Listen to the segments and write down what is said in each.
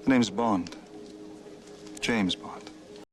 Name's Bond. James Bond.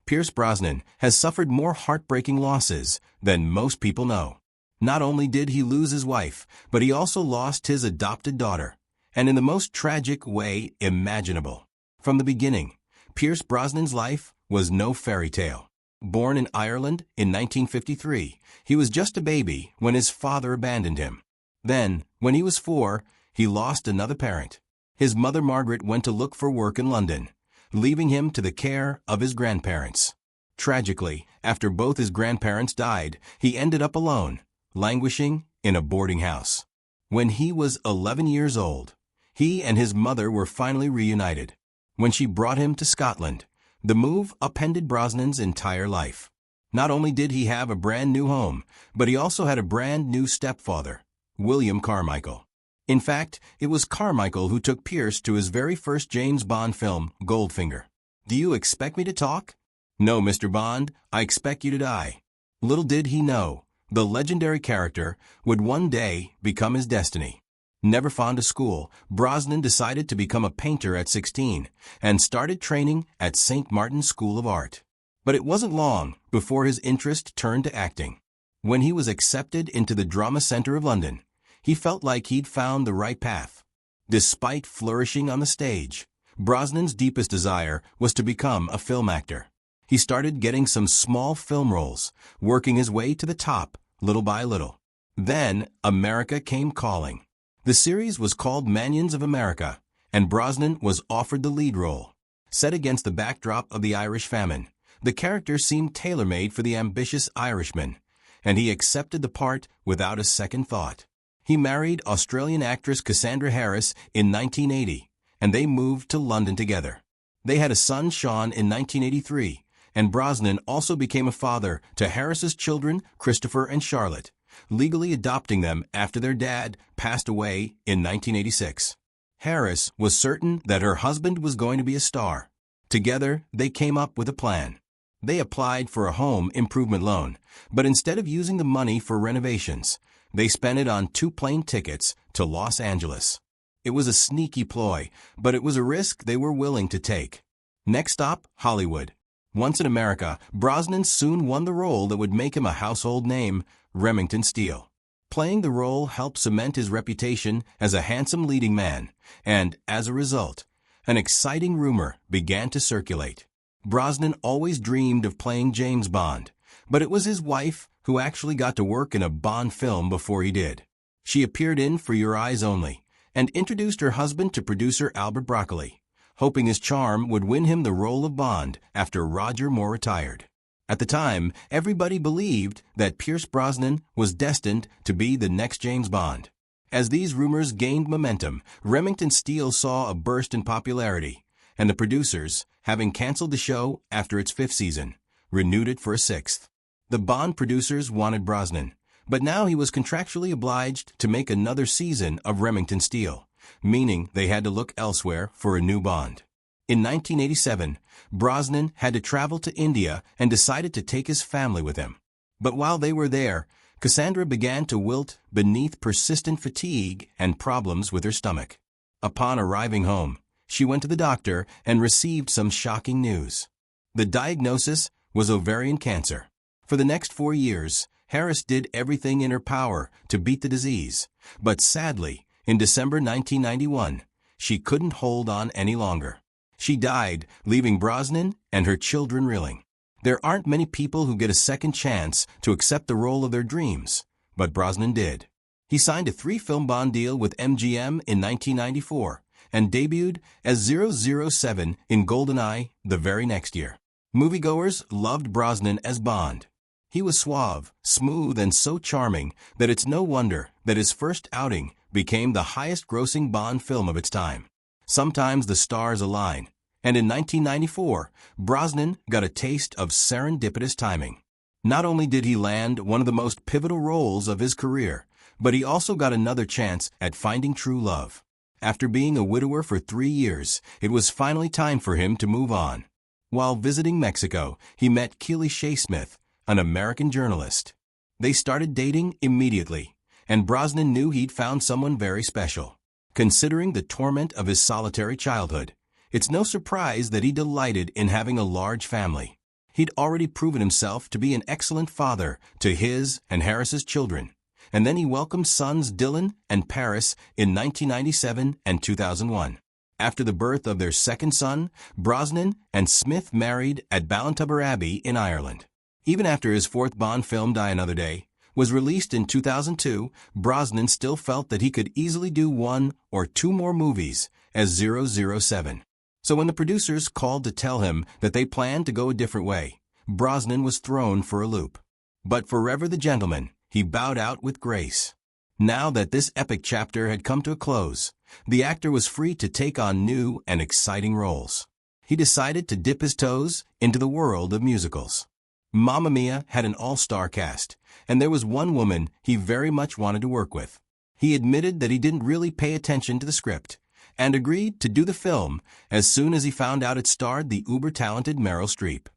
Pierce Brosnan has suffered more heartbreaking losses than most people know. Not only did he lose his wife, but he also lost his adopted daughter, and in the most tragic way imaginable. From the beginning, Pierce Brosnan's life was no fairy tale. Born in Ireland in 1953, he was just a baby when his father abandoned him. Then, when he was 4, he lost another parent. His mother Margaret went to look for work in London, leaving him to the care of his grandparents. Tragically, after both his grandparents died, he ended up alone, languishing in a boarding house. When he was 11 years old, he and his mother were finally reunited. When she brought him to Scotland, the move upended Brosnan's entire life. Not only did he have a brand new home, but he also had a brand new stepfather, William Carmichael. In fact, it was Carmichael who took Pierce to his very first James Bond film, Goldfinger. "Do you expect me to talk?" "No, Mr. Bond, I expect you to die." Little did he know, the legendary character would one day become his destiny. Never fond of school, Brosnan decided to become a painter at 16 and started training at St. Martin's School of Art. But it wasn't long before his interest turned to acting. When he was accepted into the Drama Centre of London, he felt like he'd found the right path. Despite flourishing on the stage, Brosnan's deepest desire was to become a film actor. He started getting some small film roles, working his way to the top, little by little. Then, America came calling. The series was called Manions of America, and Brosnan was offered the lead role. Set against the backdrop of the Irish famine, the character seemed tailor-made for the ambitious Irishman, and he accepted the part without a second thought. He married Australian actress Cassandra Harris in 1980, and they moved to London together. They had a son, Sean, in 1983, and Brosnan also became a father to Harris's children, Christopher and Charlotte, legally adopting them after their dad passed away in 1986. Harris was certain that her husband was going to be a star. Together, they came up with a plan. They applied for a home improvement loan, but instead of using the money for renovations, they spent it on 2 plane tickets to Los Angeles. It was a sneaky ploy, but it was a risk they were willing to take. Next stop, Hollywood. Once in America, Brosnan soon won the role that would make him a household name, Remington Steele. Playing the role helped cement his reputation as a handsome leading man, and, as a result, an exciting rumor began to circulate. Brosnan always dreamed of playing James Bond, but it was his wife who actually got to work in a Bond film before he did. She appeared in For Your Eyes Only and introduced her husband to producer Albert Broccoli, hoping his charm would win him the role of Bond after Roger Moore retired. At the time, everybody believed that Pierce Brosnan was destined to be the next James Bond. As these rumors gained momentum, Remington Steele saw a burst in popularity, and the producers, having canceled the show after its 5th season, renewed it for a 6th. The Bond producers wanted Brosnan, but now he was contractually obliged to make another season of Remington Steele, meaning they had to look elsewhere for a new Bond. In 1987, Brosnan had to travel to India and decided to take his family with him. But while they were there, Cassandra began to wilt beneath persistent fatigue and problems with her stomach. Upon arriving home, she went to the doctor and received some shocking news. The diagnosis was ovarian cancer. For the next 4 years, Harris did everything in her power to beat the disease, but sadly, in December 1991, she couldn't hold on any longer. She died, leaving Brosnan and her children reeling. There aren't many people who get a second chance to accept the role of their dreams, but Brosnan did. He signed a 3-film Bond deal with MGM in 1994 and debuted as 007 in GoldenEye the very next year. Moviegoers loved Brosnan as Bond. He was suave, smooth, and so charming that it's no wonder that his first outing became the highest-grossing Bond film of its time. Sometimes the stars align, and in 1994, Brosnan got a taste of serendipitous timing. Not only did he land one of the most pivotal roles of his career, but he also got another chance at finding true love. After being a widower for 3 years, it was finally time for him to move on. While visiting Mexico, he met Keely Shea Smith, an American journalist. They started dating immediately, and Brosnan knew he'd found someone very special. Considering the torment of his solitary childhood, It's no surprise that he delighted in having a large family. He'd already proven himself to be an excellent father to his and Harris's children, and then he welcomed sons Dylan and Paris in 1997 and 2001. After the birth of their second son, Brosnan and Smith married at Ballintubber Abbey in Ireland. Even after his fourth Bond film, Die Another Day, was released in 2002, Brosnan still felt that he could easily do one or two more movies as 007. So when the producers called to tell him that they planned to go a different way, Brosnan was thrown for a loop. But forever the gentleman, he bowed out with grace. Now that this epic chapter had come to a close, the actor was free to take on new and exciting roles. He decided to dip his toes into the world of musicals. Mamma Mia had an all-star cast, and there was one woman he very much wanted to work with. He admitted that he didn't really pay attention to the script, and agreed to do the film as soon as he found out it starred the uber-talented Meryl Streep.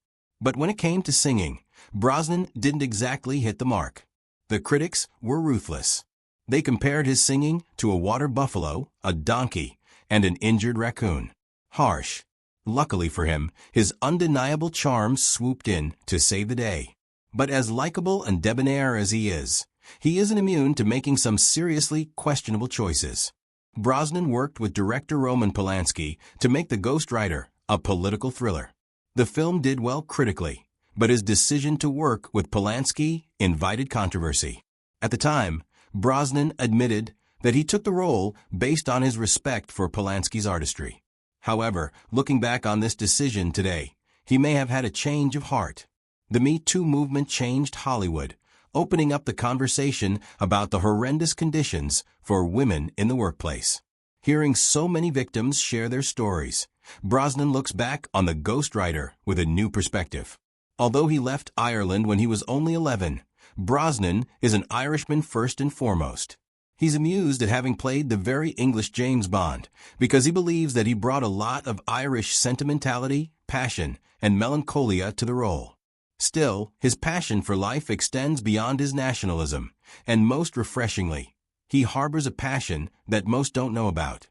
But when it came to singing, Brosnan didn't exactly hit the mark. The critics were ruthless. They compared his singing to a water buffalo, a donkey, and an injured raccoon. Harsh. Luckily for him, his undeniable charms swooped in to save the day. But as likable and debonair as he isn't immune to making some seriously questionable choices. Brosnan worked with director Roman Polanski to make The Ghost Rider a political thriller. The film did well critically, but his decision to work with Polanski invited controversy. At the time, Brosnan admitted that he took the role based on his respect for Polanski's artistry. However, looking back on this decision today, he may have had a change of heart. The Me Too movement changed Hollywood, opening up the conversation about the horrendous conditions for women in the workplace. Hearing so many victims share their stories, Brosnan looks back on The Ghost Rider with a new perspective. Although he left Ireland when he was only 11, Brosnan is an Irishman first and foremost. He's amused at having played the very English James Bond because he believes that he brought a lot of Irish sentimentality, passion, and melancholia to the role. Still, his passion for life extends beyond his nationalism, and most refreshingly, he harbors a passion that most don't know about.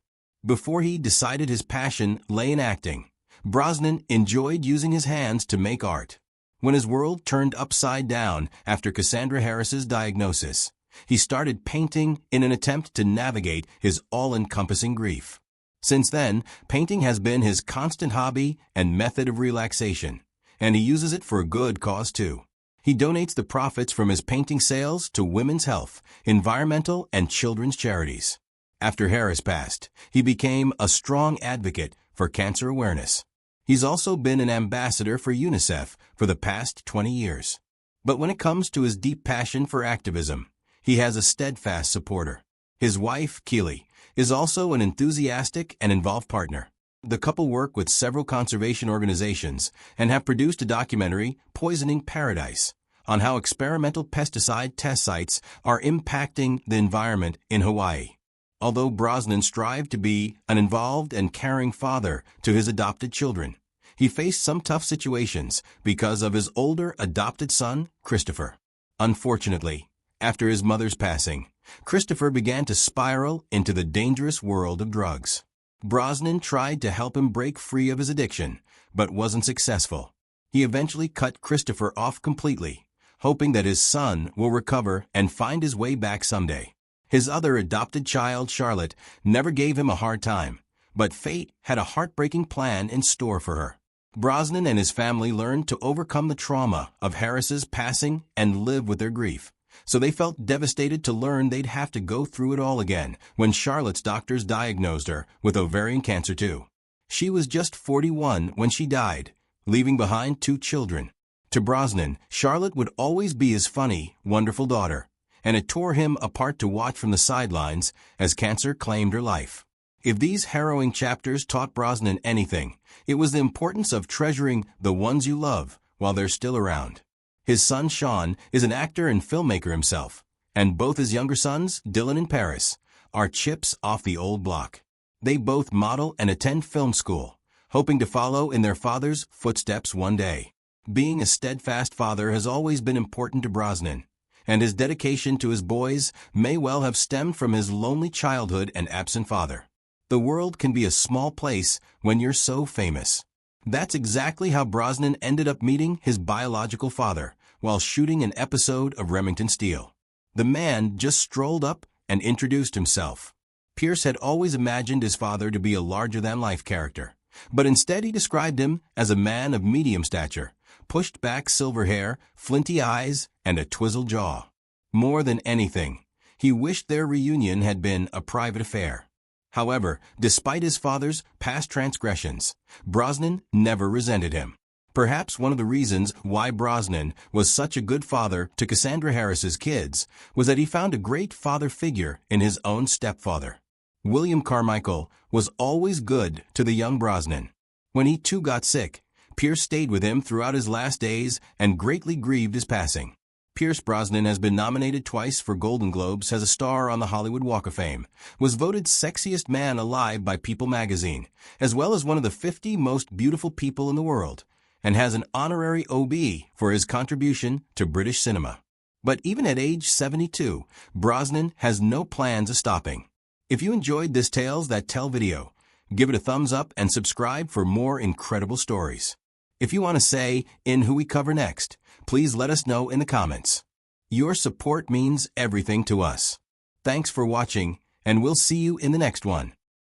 Before he decided his passion lay in acting, Brosnan enjoyed using his hands to make art. When his world turned upside down after Cassandra Harris's diagnosis, he started painting in an attempt to navigate his all-encompassing grief. Since then, painting has been his constant hobby and method of relaxation, and he uses it for a good cause too. He donates the profits from his painting sales to women's health, environmental, and children's charities. After Harris passed, he became a strong advocate for cancer awareness. He's also been an ambassador for UNICEF for the past 20 years. But when it comes to his deep passion for activism, he has a steadfast supporter. His wife, Keely, is also an enthusiastic and involved partner. The couple work with several conservation organizations and have produced a documentary, Poisoning Paradise, on how experimental pesticide test sites are impacting the environment in Hawaii. Although Brosnan strived to be an involved and caring father to his adopted children, he faced some tough situations because of his older adopted son, Christopher. Unfortunately, after his mother's passing, Christopher began to spiral into the dangerous world of drugs. Brosnan tried to help him break free of his addiction, but wasn't successful. He eventually cut Christopher off completely, hoping that his son will recover and find his way back someday. His other adopted child, Charlotte, never gave him a hard time, but fate had a heartbreaking plan in store for her. Brosnan and his family learned to overcome the trauma of Harris's passing and live with their grief, so they felt devastated to learn they'd have to go through it all again when Charlotte's doctors diagnosed her with ovarian cancer too. She was just 41 when she died, leaving behind 2 children. To Brosnan, Charlotte would always be his funny, wonderful daughter, and it tore him apart to watch from the sidelines as cancer claimed her life. If these harrowing chapters taught Brosnan anything, it was the importance of treasuring the ones you love while they're still around. His son Sean is an actor and filmmaker himself, and both his younger sons, Dylan and Paris, are chips off the old block. They both model and attend film school, hoping to follow in their father's footsteps one day. Being a steadfast father has always been important to Brosnan, and his dedication to his boys may well have stemmed from his lonely childhood and absent father. The world can be a small place when you're so famous. That's exactly how Brosnan ended up meeting his biological father while shooting an episode of Remington Steele. The man just strolled up and introduced himself. Pierce had always imagined his father to be a larger-than-life character, but instead he described him as a man of medium stature, pushed-back silver hair, flinty eyes, and a twizzled jaw. More than anything, he wished their reunion had been a private affair. However, despite his father's past transgressions, Brosnan never resented him. Perhaps one of the reasons why Brosnan was such a good father to Cassandra Harris's kids was that he found a great father figure in his own stepfather. William Carmichael was always good to the young Brosnan. When he too got sick, Pierce stayed with him throughout his last days and greatly grieved his passing. Pierce Brosnan has been nominated twice for Golden Globes as a star on the Hollywood Walk of Fame, was voted sexiest man alive by People magazine, as well as one of the 50 most beautiful people in the world, and has an honorary OB for his contribution to British cinema. But even at age 72, Brosnan has no plans of stopping. If you enjoyed this Tales That Tell video, give it a thumbs up and subscribe for more incredible stories. If you want to say in who we cover next, please let us know in the comments. Your support means everything to us. Thanks for watching, and we'll see you in the next one.